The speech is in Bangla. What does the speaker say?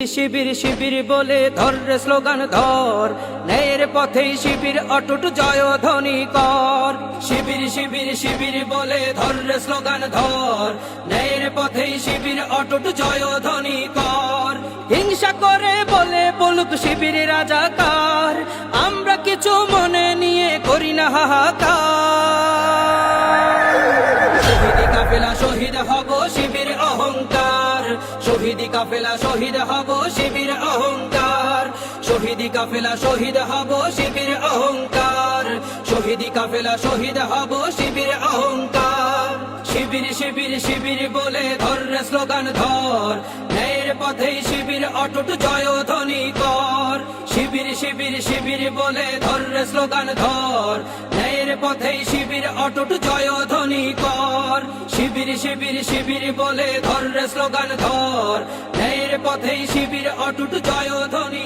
শিবির শিবির বলে ধর রে স্লোগান ধর, ন্যায়ের পথেই শিবির অটুট জয়ধ্বনি কর। শিবির শিবির শিবির বলে ধর রে স্লোগান ধর, ন্যায়ের পথেই শিবির অটুট জয়ধ্বনি কর। হিংসা করে বলে বলুক শিবির রাজাকার, আমরা কিছু মনে নিয়ে করি না হাহাকার। শহীদি কাফেলা শহীদ হব শিবির অহংকার, শহীদি কাফেলা শহীদ হব শিবির অহংকার। শহীদি কাফেলা শহীদ হব শিবির অহংকার, শহীদি কাফেলা শহীদ হব শিবির অহংকার। শিবির শিবির শিবির বলে ধর রে স্লোগান ধর, ন্যায়ের পথেই শিবির অটুট জয়ধ্বনি কর। শিবির শিবির শিবির বলে ধর রে স্লোগান ধর, ন্যায়ের পথেই শিবির অটুট জয়ধ্বনি কর। শিবির শিবির শিবির বলে ধর রে স্লোগান ধর, ন্যায়ের পথেই শিবির অটুট জয়ধ্বনি